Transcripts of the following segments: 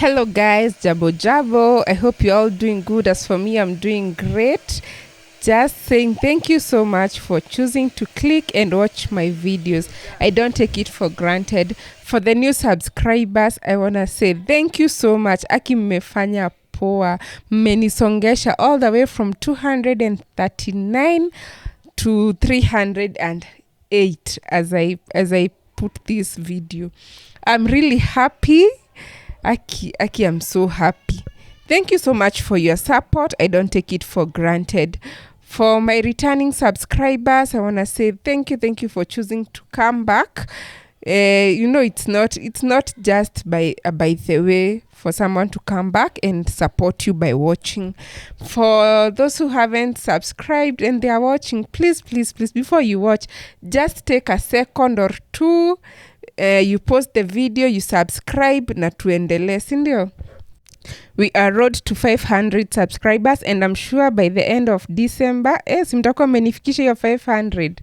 Hello guys, Jabo. I hope you're all doing good. As for me, I'm doing great. Just saying thank you so much for choosing to click and watch my videos. I don't take it for granted. For the new subscribers, I want to say thank you so much. Aki mmefanya poa. Mmenisongesha all the way from 239 to 308 as I put this video. I'm really happy. Aki, I'm so happy. Thank you so much for your support. I don't take it for granted. For my returning subscribers, I want to say thank you for choosing to come back. It's not just by the way for someone to come back and support you by watching. For those who haven't subscribed and they are watching, please, before you watch, just take a second or two. You post the video, you subscribe, na tuendelee, sindio? We are road to 500 subscribers and I'm sure by the end of December, simtakuwa mmenifikisha your 500.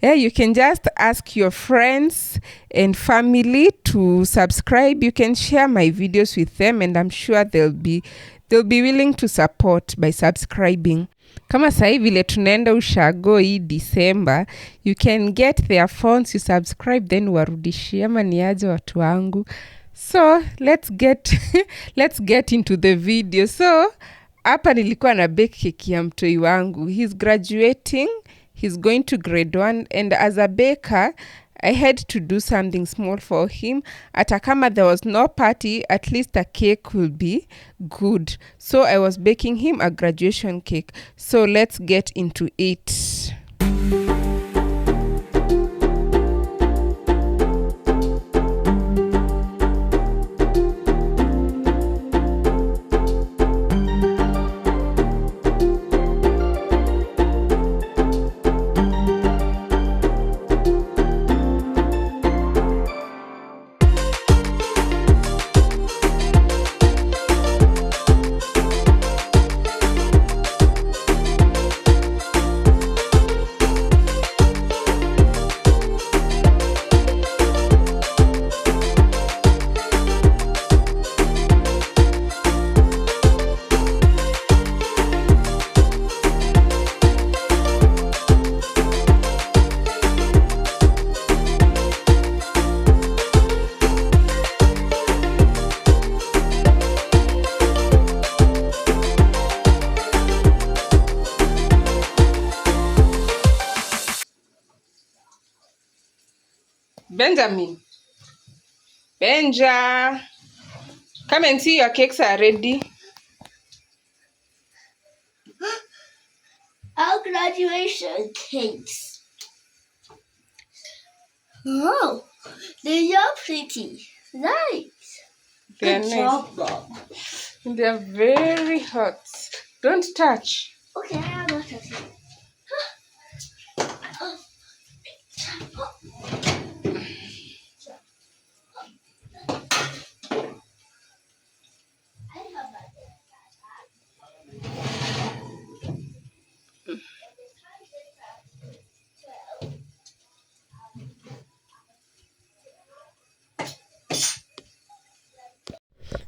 You can just ask your friends and family to subscribe. You can share my videos with them and I'm sure they'll be willing to support by subscribing. Kama sahi vile tunaenda ushago hii December, you can get their phones, you subscribe, then warudishie ama niaje watu wangu. So let's get into the video. So hapa nilikuwa na bake cake ya mtoi wangu. He's graduating, he's going to grade 1 and as a baker I had to do something small for him. Ata kama there was no party, at least a cake will be good. So I was baking him a graduation cake. So let's get into it. Benja, come and see your cakes are ready. Our graduation cakes. Oh, they are pretty. Nice. They're Good nice. job, Mom. They're very hot. Don't touch. Okay, I'm not touching.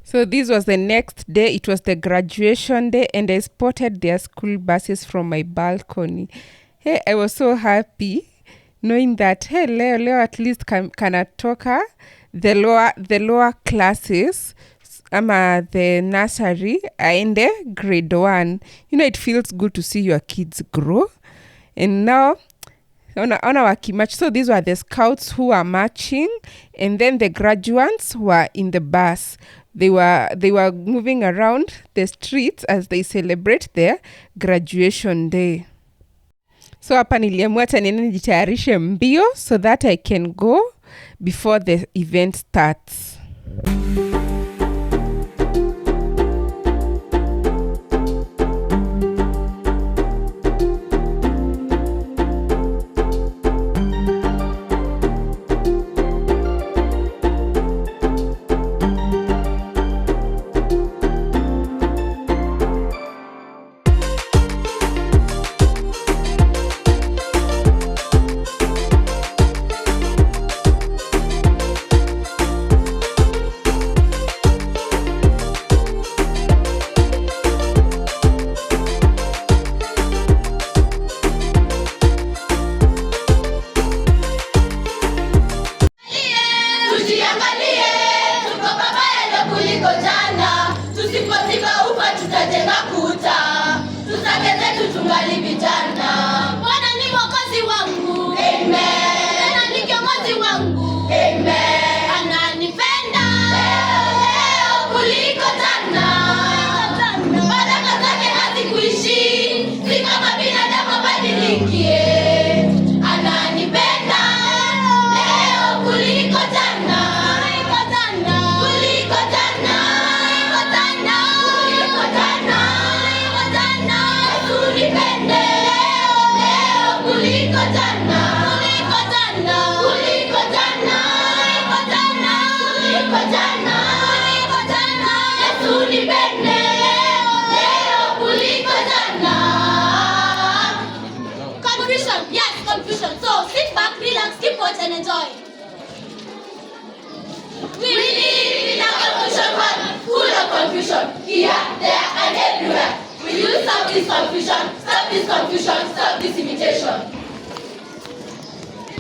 So this was the next day. It was the graduation day and I spotted their school buses from my balcony. Hey, I was so happy knowing that, hey, leo at least kanatoka the lower classes ama the nursery aende grade 1. It feels good to see your kids grow. And now on our march. So these were the scouts who were marching and then the graduates were in the bus. They were moving around the streets as they celebrate their graduation day. So hapa niliamua hata niende nijitayarishe mbio so that I can go before the event starts.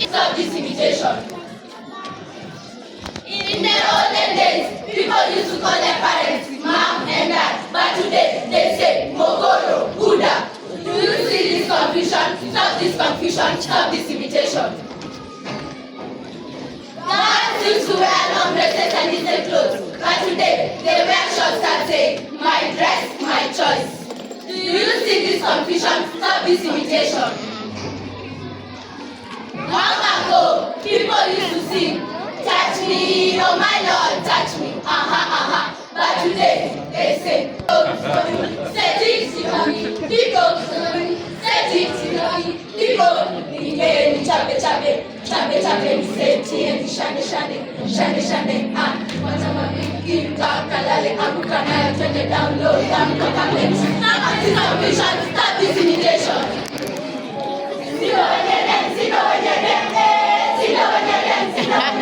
stop this imitation. In the olden days, people used to call their parents mom and dad, but today they say Mogoro, Buddha. Do you see this confusion? Stop this confusion, stop this imitation. Girls used to wear long dresses and decent clothes, but today they wear shorts that say my dress, my choice. Do you see this confusion? Stop this imitation. Long ago, people used to sing, touch me, oh my Lord, touch me, but today they say, oh, set it, people, set it, people, chape, chape, chape, set it, shane, watama bigi, kalale, amukana, turn it down low, down, stop this confusion, stop this imitation. Ha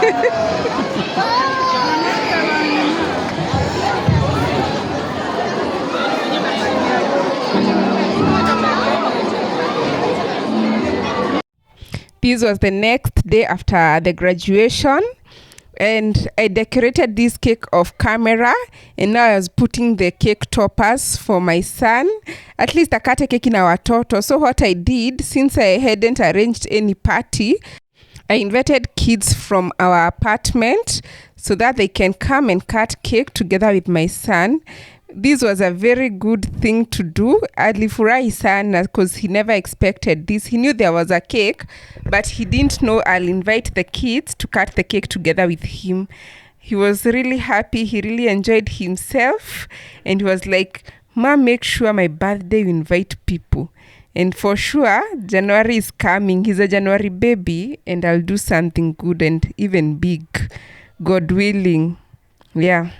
ha ha. This was the next day after the graduation, and I decorated this cake of camera, and now I was putting the cake toppers for my son. At least akate keki na watoto. So what I did, since I hadn't arranged any party, I invited kids from our apartment so that they can come and cut cake together with my son. This was a very good thing to do. Alifurahi sana because he never expected this. He knew there was a cake, but he didn't know I'll invite the kids to cut the cake together with him. He was really happy. He really enjoyed himself. And he was like, Mom, make sure my birthday you invite people. And for sure, January is coming. He's a January baby. And I'll do something good and even big. God willing. Yeah.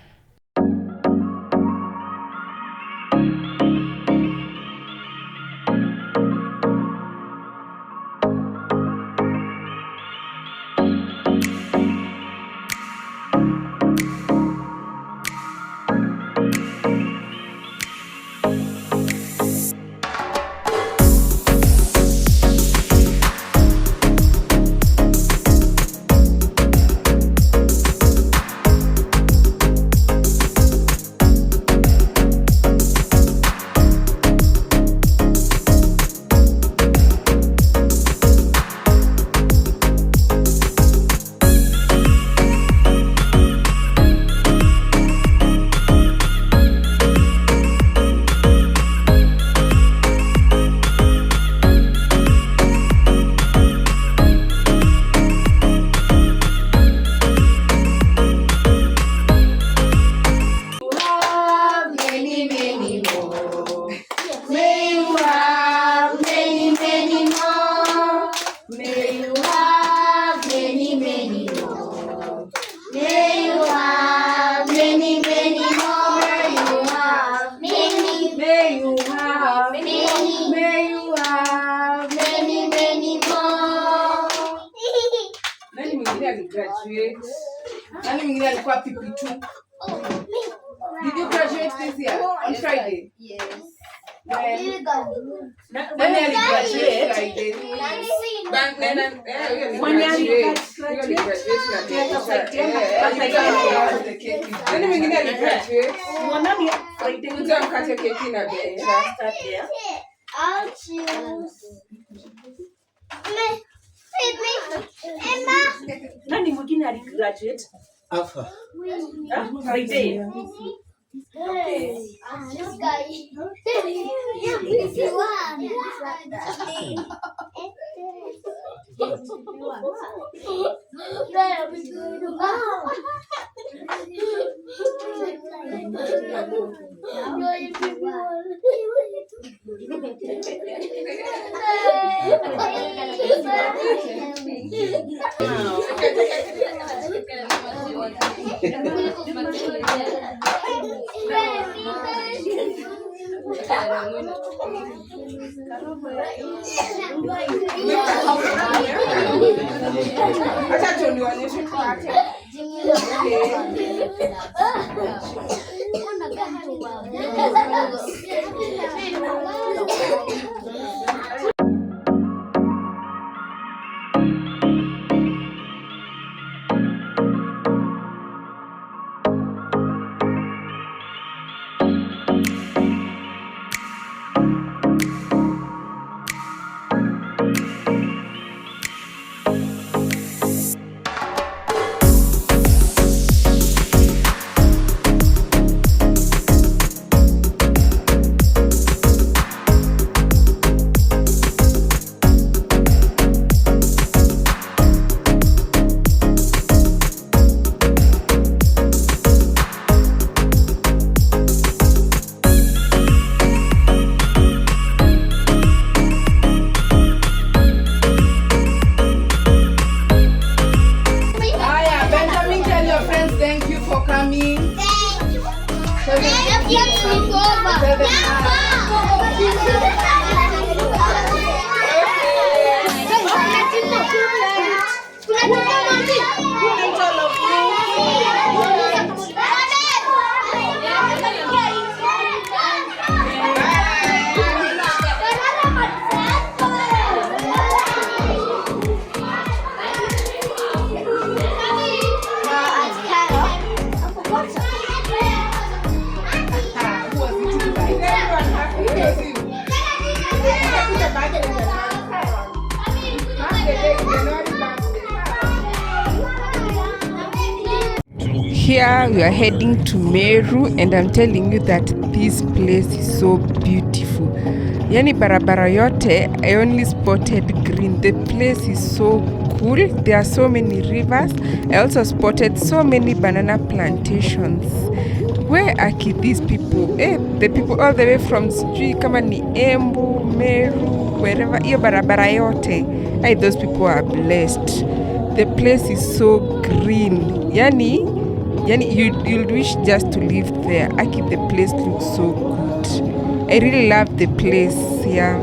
Did you graduate this year on Friday? Yes. When graduate Friday. I'll choose. Nani mwingine aligraduate? Alpha. Friday. This guy. here we are heading to Meru, and I'm telling you that this place is so beautiful. Yani barabara yote, I only spotted green. The place is so cool. There are so many rivers. I also spotted so many banana plantations. Where are these people? The people all the way from sijui kama ni Embu, Meru, wherever, hiyo barabara yote. Those people are blessed. The place is so green. Yani you'll wish just to live there. The place looks so good. I really love the place, yeah.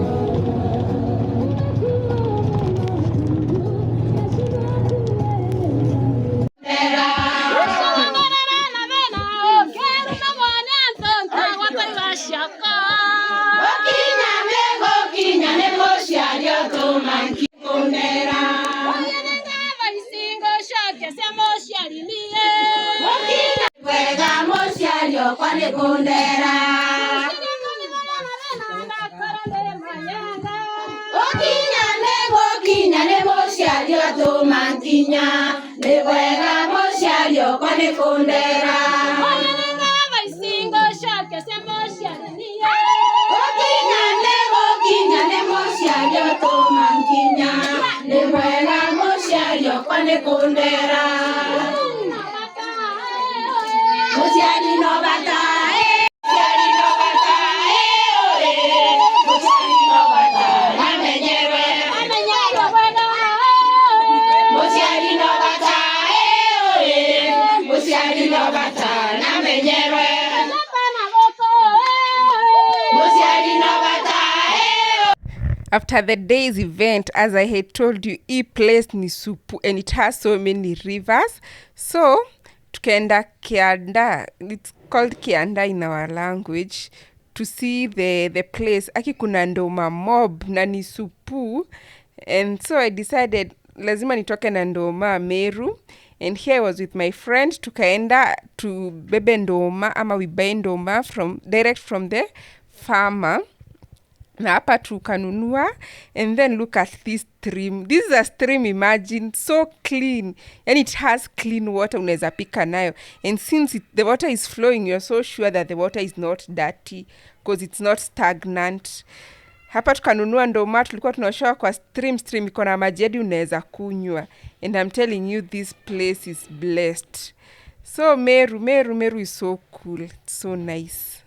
After the day's event, as I had told you, hii place ni supu and it has so many rivers. So, tukaenda Kianda, it's called Kianda in our language, to see the place. Kuna ndoma mob na ni supu. And so I decided, lazima nitoke na ndoma Meru. And here I was with my friend, tukaenda to bebe ndoma, ama we buy ndoma direct from the farmer. Na hapa tukanunua, and then look at this stream. This is a stream, imagine, so clean. And it has clean water, unaweza pika nayo. And since the water is flowing, you're so sure that the water is not dirty because it's not stagnant. Hapa tukanunua ndoma, tulikuwa tunaoshoa kwa stream iko na maji hadi unaweza kunywa. And I'm telling you, this place is blessed. So Meru is so cool. It's so nice.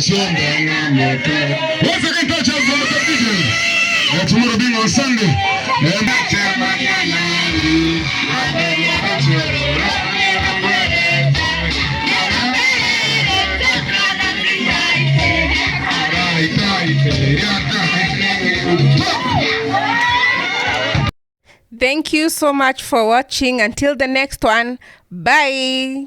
Once again, touch us on the television. Tomorrow being on Sunday. Thank you so much for watching. Until the next one, bye.